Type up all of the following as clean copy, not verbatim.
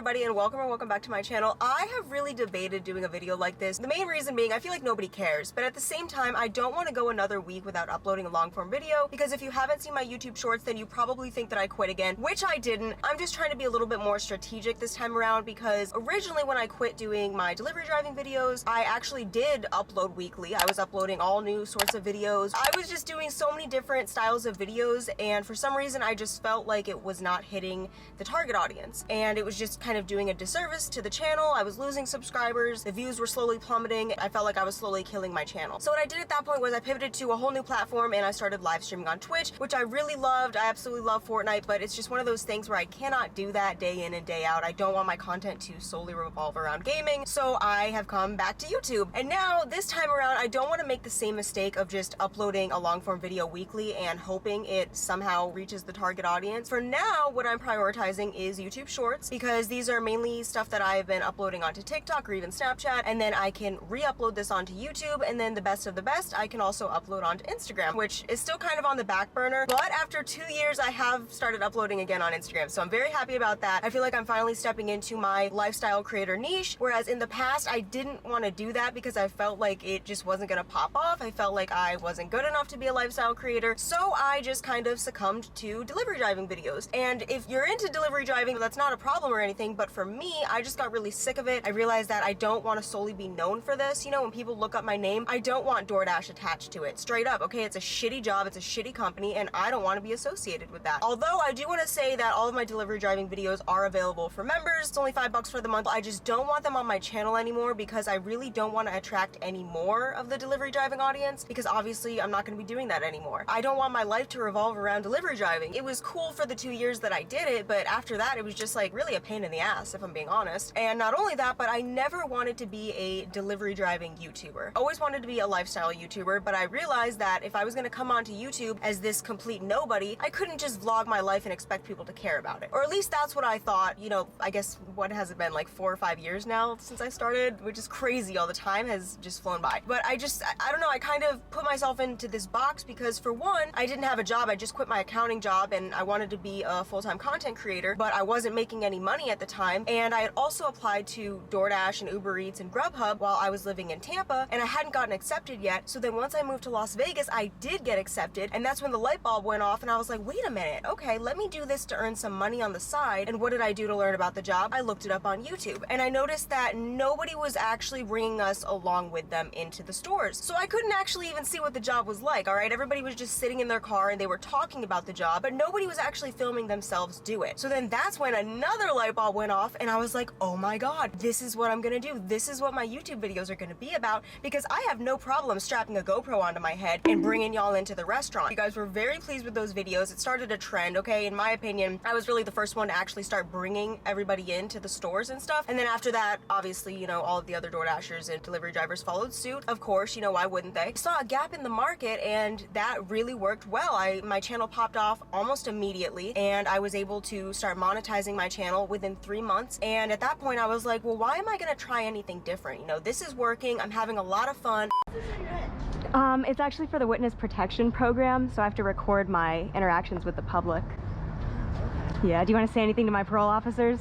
everybody, and welcome back to my channel. I have really debated doing a video like this. The main reason being I feel like nobody cares, but at the same time I don't want to go another week without uploading a long form video, because if you haven't seen my YouTube shorts then you probably think that I quit again, which I didn't. I'm just trying to be a little bit more strategic this time around, because originally when I quit doing my delivery driving videos, I actually did upload weekly. I was uploading all new sorts of videos. I was just doing so many different styles of videos, and for some reason I just felt like it was not hitting the target audience, and it was just kind of doing a disservice to the channel. I was losing subscribers, the views were slowly plummeting. I felt like I was slowly killing my channel. So what I did at that point was I pivoted to a whole new platform and I started live streaming on Twitch, which I really loved. I absolutely love Fortnite, but it's just one of those things where I cannot do that day in and day out. I don't want my content to solely revolve around gaming, so I have come back to YouTube. And now this time around I don't want to make the same mistake of just uploading a long form video weekly and hoping it somehow reaches the target audience. For now, what I'm prioritizing is YouTube Shorts, because these are mainly stuff that I've been uploading onto TikTok or even Snapchat, and then I can re-upload this onto YouTube, and then the best of the best, I can also upload onto Instagram, which is still kind of on the back burner, but after 2 years I have started uploading again on Instagram, so I'm very happy about that. I feel like I'm finally stepping into my lifestyle creator niche, whereas in the past I didn't want to do that because I felt like it just wasn't gonna pop off. I felt like I wasn't good enough to be a lifestyle creator, so I just kind of succumbed to delivery driving videos. And if you're into delivery driving, that's not a problem or anything, but for me, I just got really sick of it. I realized that I don't want to solely be known for this. You know, when people look up my name, I don't want DoorDash attached to it. Straight up, okay? It's a shitty job, it's a shitty company, and I don't want to be associated with that. Although I do want to say that all of my delivery driving videos are available for members. It's only $5 for the month. I just don't want them on my channel anymore because I really don't want to attract any more of the delivery driving audience, because obviously I'm not going to be doing that anymore. I don't want my life to revolve around delivery driving. It was cool for the 2 years that I did it, but after that it was just like really a pain in the ass, if I'm being honest. And not only that, but I never wanted to be a delivery driving YouTuber. Always wanted to be a lifestyle YouTuber, but I realized that if I was going to come onto YouTube as this complete nobody, I couldn't just vlog my life and expect people to care about it. Or at least that's what I thought. You know, I guess, what has it been, like 4 or 5 years now since I started, which is crazy. All the time has just flown by. But I don't know, I kind of put myself into this box because, for one, I didn't have a job. I just quit my accounting job and I wanted to be a full-time content creator, but I wasn't making any money at the time. And I had also applied to DoorDash and Uber Eats and Grubhub while I was living in Tampa, and I hadn't gotten accepted yet. So then once I moved to Las Vegas, I did get accepted, and that's when the light bulb went off and I was like, wait a minute, okay, let me do this to earn some money on the side. And what did I do to learn about the job? I looked it up on YouTube, and I noticed that nobody was actually bringing us along with them into the stores. So I couldn't actually even see what the job was like, all right? Everybody was just sitting in their car and they were talking about the job, but nobody was actually filming themselves do it. So then that's when another light bulb went off and I was like, oh my god, this is what I'm gonna do. This is what my YouTube videos are gonna be about, because I have no problem strapping a GoPro onto my head and bringing y'all into the restaurant. You guys were very pleased with those videos. It started a trend, okay? In my opinion, I was really the first one to actually start bringing everybody into the stores and stuff. And then after that, obviously, you know, all of the other DoorDashers and delivery drivers followed suit. Of course, you know, why wouldn't they? I saw a gap in the market and that really worked well. My channel popped off almost immediately, and I was able to start monetizing my channel within 3 months. And at that point I was like, well, why am I gonna try anything different? You know, this is working. I'm having a lot of fun. It's actually for the witness protection program, so I have to record my interactions with the public. Yeah, do you want to say anything to my parole officers?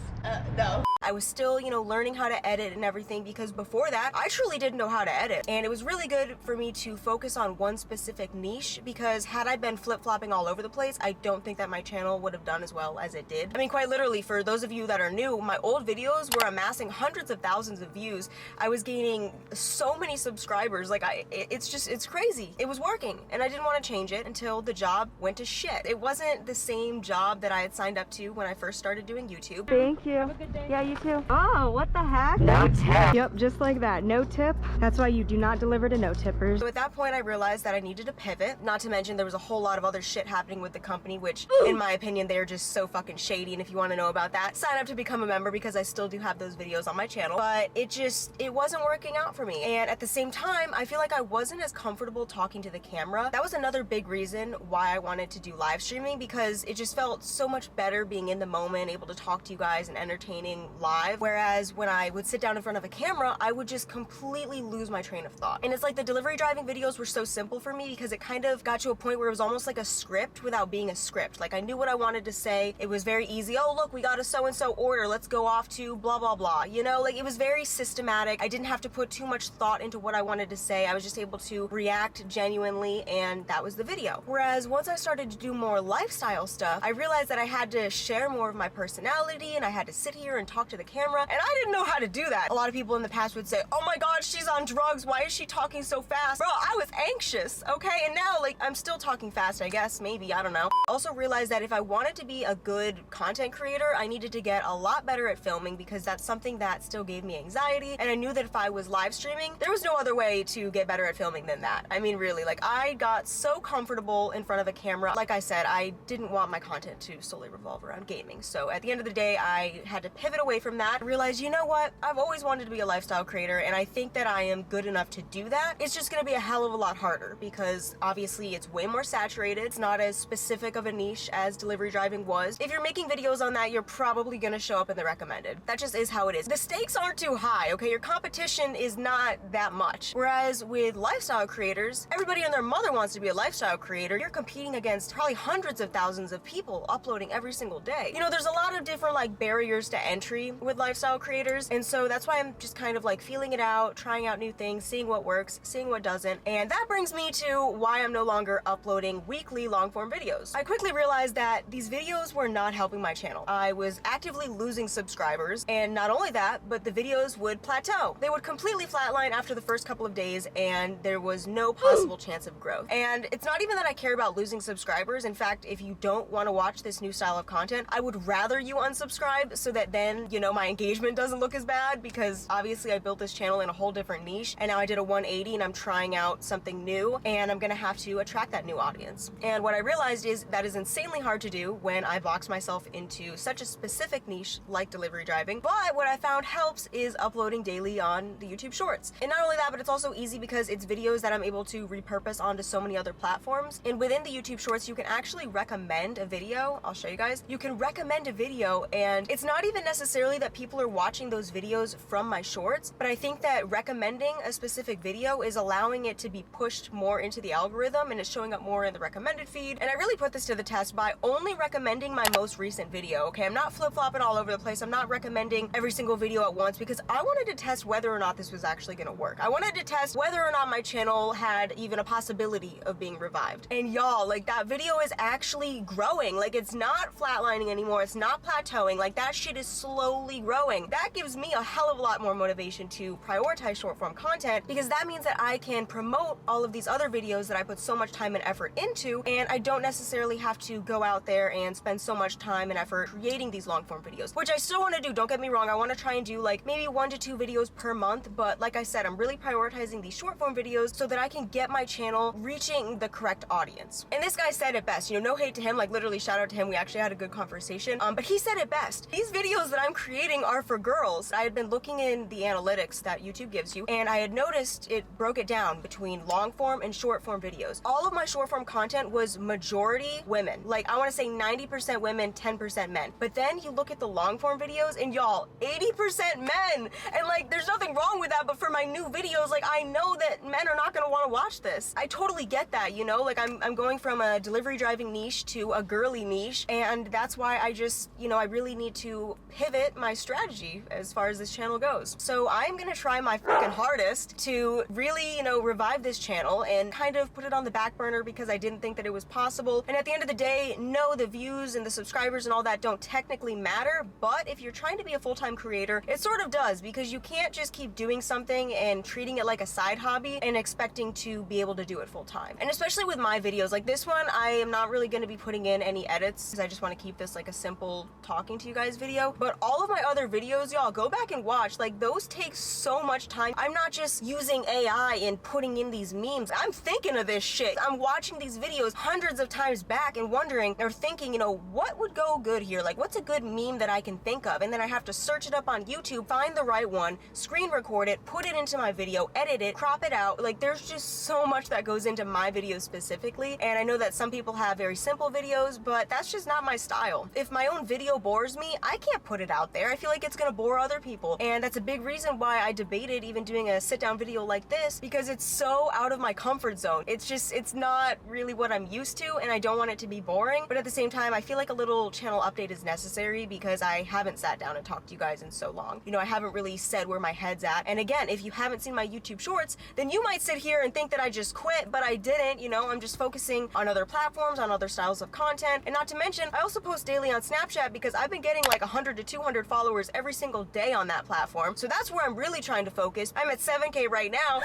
No. I was still, you know, learning how to edit and everything, because before that, I truly didn't know how to edit. And it was really good for me to focus on one specific niche, because had I been flip-flopping all over the place, I don't think that my channel would have done as well as it did. I mean, quite literally, for those of you that are new, my old videos were amassing hundreds of thousands of views. I was gaining so many subscribers. Like, it's crazy. It was working, and I didn't want to change it until the job went to shit. It wasn't the same job that I had signed up to when I first started doing YouTube. Thank you. Have a good day. Yeah, you too. Oh, what the heck? No tip. Yep, just like that. No tip. That's why you do not deliver to no tippers. So at that point I realized that I needed to pivot. Not to mention there was a whole lot of other shit happening with the company, which in my opinion they're just so fucking shady, and if you want to know about that, sign up to become a member, because I still do have those videos on my channel. But it wasn't working out for me, and at the same time I feel like I wasn't as comfortable talking to the camera. That was another big reason why I wanted to do live streaming, because it just felt so much better better being in the moment, able to talk to you guys and entertaining live. Whereas when I would sit down in front of a camera, I would just completely lose my train of thought. And it's like the delivery driving videos were so simple for me because it kind of got to a point where it was almost like a script without being a script. Like I knew what I wanted to say. It was very easy. Oh, look, we got a so-and-so order. Let's go off to blah, blah, blah. You know, like it was very systematic. I didn't have to put too much thought into what I wanted to say. I was just able to react genuinely, and that was the video. Whereas once I started to do more lifestyle stuff, I realized that I had to share more of my personality, and I had to sit here and talk to the camera, and I didn't know how to do that. A lot of people in the past would say, oh my god, she's on drugs, why is she talking so fast? Bro, I was anxious, okay? And now, like, I'm still talking fast, I guess, maybe, I don't know. I also realized that if I wanted to be a good content creator, I needed to get a lot better at filming because that's something that still gave me anxiety, and I knew that if I was live streaming, there was no other way to get better at filming than that. I mean, really, like, I got so comfortable in front of a camera. Like I said, I didn't want my content to solely revolve around gaming, so at the end of the day, I had to pivot away from that. I realized, you know what? I've always wanted to be a lifestyle creator, and I think that I am good enough to do that. It's just gonna be a hell of a lot harder because obviously it's way more saturated. It's not as specific of a niche as delivery driving was. If you're making videos on that, you're probably gonna show up in the recommended. That just is how it is. The stakes aren't too high, okay? Your competition is not that much. Whereas with lifestyle creators, everybody and their mother wants to be a lifestyle creator. You're competing against probably hundreds of thousands of people uploading every single day. You know, there's a lot of different like barriers to entry with lifestyle creators, and so that's why I'm just kind of like feeling it out, trying out new things, seeing what works, seeing what doesn't, and that brings me to why I'm no longer uploading weekly long-form videos. I quickly realized that these videos were not helping my channel. I was actively losing subscribers, and not only that, but the videos would plateau. They would completely flatline after the first couple of days, and there was no possible chance of growth. And it's not even that I care about losing subscribers. In fact, if you don't want to watch this new style of content, I would rather you unsubscribe so that then, you know, my engagement doesn't look as bad, because obviously I built this channel in a whole different niche, and now I did a 180 and I'm trying out something new, and I'm gonna have to attract that new audience. And what I realized is that is insanely hard to do when I box myself into such a specific niche like delivery driving. But what I found helps is uploading daily on the YouTube Shorts. And not only that, but it's also easy because it's videos that I'm able to repurpose onto so many other platforms. And within the YouTube Shorts, you can actually recommend a video. I'll show you guys. You can recommend a video, and it's not even necessarily that people are watching those videos from my shorts, but I think that recommending a specific video is allowing it to be pushed more into the algorithm, and it's showing up more in the recommended feed. And I really put this to the test by only recommending my most recent video, okay? I'm not flip-flopping all over the place. I'm not recommending every single video at once because I wanted to test whether or not this was actually gonna work. I wanted to test whether or not my channel had even a possibility of being revived. And y'all, like, that video is actually growing. Like, it's not flatlining anymore. It's not plateauing. Like, that shit is slowly growing. That gives me a hell of a lot more motivation to prioritize short form content, because that means that I can promote all of these other videos that I put so much time and effort into, and I don't necessarily have to go out there and spend so much time and effort creating these long form videos, which I still want to do. Don't get me wrong. I want to try and do like maybe 1 to 2 videos per month, but like I said, I'm really prioritizing these short form videos so that I can get my channel reaching the correct audience. And this guy said it best, you know, no hate to him, like literally shout out to him. We actually had a good conversation, but he said it best. These videos that I'm creating are for girls. I had been looking in the analytics that YouTube gives you, and I had noticed it broke it down between long form and short form videos. All of my short form content was majority women. Like, I want to say 90% women, 10% men. But then you look at the long form videos, and y'all, 80% men. And like, there's nothing wrong with that, but for my new videos, like, I know that men are not gonna want to watch this. I totally get that, you know? Like, I'm going from a delivery driving niche to a girly niche, and that's why I just, you know, I really need to pivot my strategy as far as this channel goes. So I'm gonna try my fucking hardest to really, you know, revive this channel and kind of put it on the back burner because I didn't think that it was possible. And at the end of the day, no, the views and the subscribers and all that don't technically matter, but if you're trying to be a full-time creator, it sort of does, because you can't just keep doing something and treating it like a side hobby and expecting to be able to do it full-time. And especially with my videos, like this one, I am not really going to be putting in any edits because I just want to keep this like a simple talking to you guys video. But all of my other videos, y'all, go back and watch. Like, those take so much time. I'm not just using AI and putting in these memes. I'm thinking of this shit. I'm watching these videos hundreds of times back and wondering or thinking, you know, what would go good here? Like, what's a good meme that I can think of? And then I have to search it up on YouTube, find the right one, screen record it, put it into my video, edit it, crop it out. Like, there's just so much that goes into my videos specifically. And I know that some people have very simple videos, but that's just not my style. style. If my own video bores me, I can't put it out there. I feel like it's gonna bore other people. And that's a big reason why I debated even doing a sit-down video like this, because it's so out of my comfort zone. It's not really what I'm used to, and I don't want it to be boring. But at the same time, I feel like a little channel update is necessary because I haven't sat down and talked to you guys in so long. You know, I haven't really said where my head's at. And again, if you haven't seen my YouTube shorts, then you might sit here and think that I just quit, but I didn't. You know, I'm just focusing on other platforms, on other styles of content. And not to mention, I also post daily on Snapchat because I've been getting like 100 to 200 followers every single day on that platform. So that's where I'm really trying to focus. I'm at 7K right now.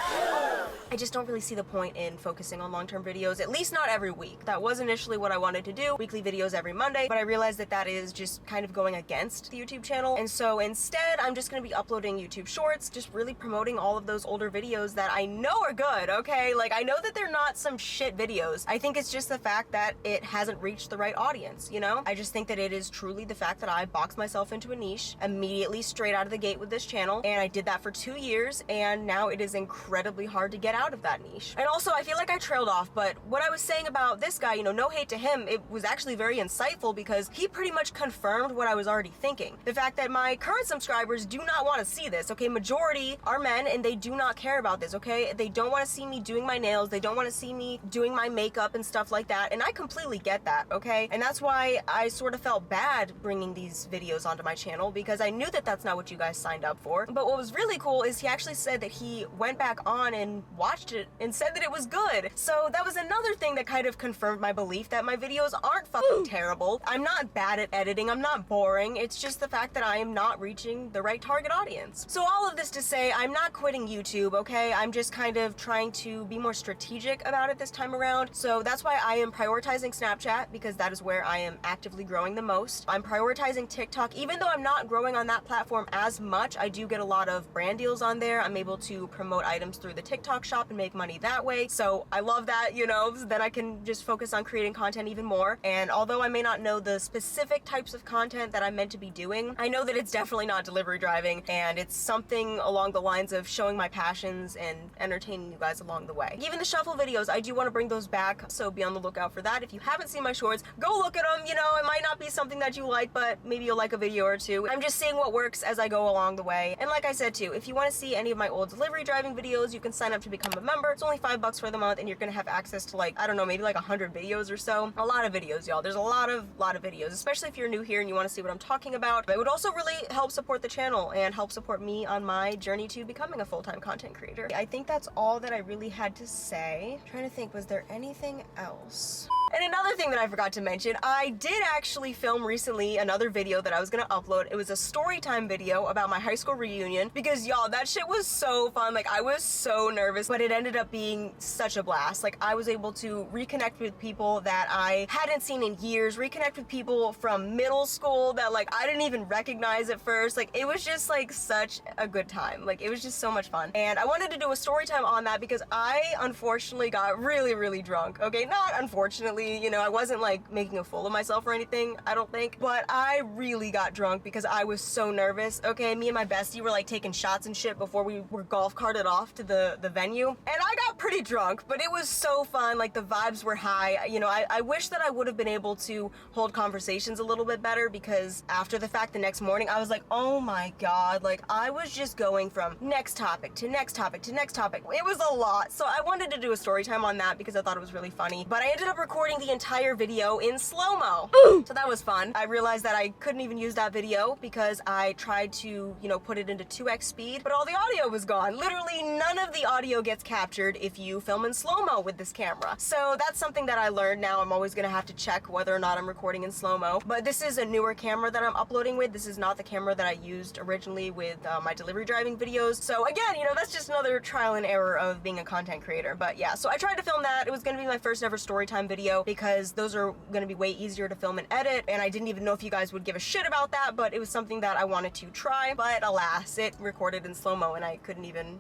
I just don't really see the point in focusing on long-term videos, at least not every week. That was initially what I wanted to do, weekly videos every Monday, but I realized that that is just kind of going against the YouTube channel. And so instead, I'm just gonna be uploading YouTube shorts, just really promoting all of those older videos that I know are good, okay? Like, I know that they're not some shit videos. I think it's just the fact that it hasn't reached the right audience, you know? I just think that it is truly the fact that I boxed myself into a niche immediately straight out of the gate with this channel, and I did that for 2 years, and now it is incredibly hard to get out of that niche. And also, I feel like I trailed off, but what I was saying about this guy, you know, no hate to him, it was actually very insightful because he pretty much confirmed what I was already thinking. The fact that my current subscribers do not want to see this, okay? Majority are men, and they do not care about this, okay? They don't want to see me doing my nails, they don't want to see me doing my makeup and stuff like that, and I completely get that, okay? And that's why I sort of felt bad bringing these videos onto my channel, because I knew that that's not what you guys signed up for. But what was really cool is he actually said that he went back on and watched it and said that it was good. So that was another thing that kind of confirmed my belief that my videos aren't fucking terrible. I'm not bad at editing, I'm not boring, it's just the fact that I am not reaching the right target audience. So all of this to say, I'm not quitting YouTube, okay? I'm just kind of trying to be more strategic about it this time around. So that's why I am prioritizing Snapchat, because that is where I am actively growing the most. I'm prioritizing TikTok, even though I'm not growing on that platform as much, I do get a lot of brand deals on there. I'm able to promote items through the TikTok shop and make money that way. So I love that, you know, then I can just focus on creating content even more. And although I may not know the specific types of content that I'm meant to be doing, I know that it's definitely not delivery driving, and it's something along the lines of showing my passions and entertaining you guys along the way. Even the shuffle videos, I do want to bring those back, so be on the lookout for that. If you haven't seen my shorts, go look at them. You know, it might not be something that you like, but maybe you'll like a video or two. I'm just seeing what works as I go along the way. And like I said too, if you want to see any of my old delivery driving videos, you can sign up to become a member. It's only $5 for the month, and you're gonna have access to, like, I don't know, maybe like 100 videos or so. A lot of videos, y'all. There's a lot of videos, especially if you're new here and you want to see what I'm talking about. It would also really help support the channel and help support me on my journey to becoming a full-time content creator. I think that's all that I really had to say. I'm trying to think, was there anything else? And another thing that I forgot to mention, I did actually film recently another video that I was gonna upload. It was a story time video about my high school reunion, because y'all, that shit was so fun. Like, I was so nervous, but it ended up being such a blast. Like, I was able to reconnect with people that I hadn't seen in years, reconnect with people from middle school that, like, I didn't even recognize at first. Like, it was just like such a good time. Like, it was just so much fun. And I wanted to do a story time on that because I unfortunately got really, really drunk. Okay, not unfortunately, you know, I wasn't like making a fool of myself or anything, I don't think, but I really got drunk because I was so nervous. Okay, me and my bestie were like taking shots and shit before we were golf carted off to the venue, and I got pretty drunk, but it was so fun. Like, the vibes were high. You know, I wish that I would have been able to hold conversations a little bit better, because after the fact, the next morning, I was like, oh my god, like, I was just going from next topic to next topic to next topic. It was a lot. So I wanted to do a story time on that because I thought it was really funny, but I ended up recording the entire video in slow-mo. So that was fun. I realized that I couldn't even use that video because I tried to, you know, put it into 2x speed, but all the audio was gone. Literally none of the audio gets captured if you film in slow-mo with this camera. So that's something that I learned. Now I'm always gonna have to check whether or not I'm recording in slow-mo, but this is a newer camera that I'm uploading with. This is not the camera that I used originally with my delivery driving videos. So again, you know, that's just another trial and error of being a content creator. But yeah, so I tried to film that. It was gonna be my first ever storytime video because those are gonna be way easier to film and edit, and I didn't even know if you guys would give a shit about that, but it was something that I wanted to try. But alas, it recorded in slow-mo and I couldn't even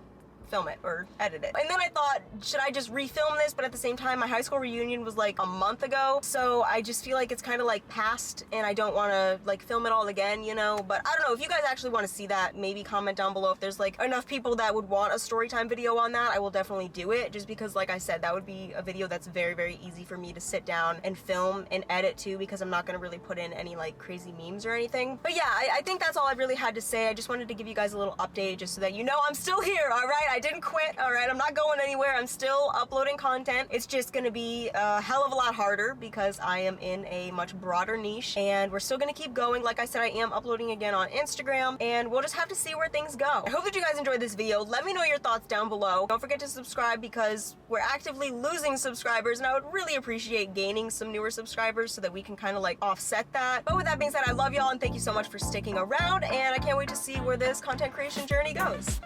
film it or edit it. And then I thought, should I just refilm this? But at the same time, my high school reunion was like a month ago, so I just feel like it's kind of like past and I don't want to like film it all again, you know? But I don't know, if you guys actually want to see that, maybe comment down below if there's like enough people that would want a story time video on that. I will definitely do it, just because like I said, that would be a video that's very, very easy for me to sit down and film and edit too, because I'm not going to really put in any like crazy memes or anything. But yeah, I think that's all I really had to say. I just wanted to give you guys a little update just so that you know I'm still here, all right? I didn't quit, all right? I'm not going anywhere. I'm still uploading content. It's just gonna be a hell of a lot harder because I am in a much broader niche, and we're still gonna keep going. Like I said, I am uploading again on Instagram, and we'll just have to see where things go. I hope that you guys enjoyed this video. Let me know your thoughts down below. Don't forget to subscribe because we're actively losing subscribers, and I would really appreciate gaining some newer subscribers so that we can kind of like offset that. But with that being said, I love y'all and thank you so much for sticking around, and I can't wait to see where this content creation journey goes.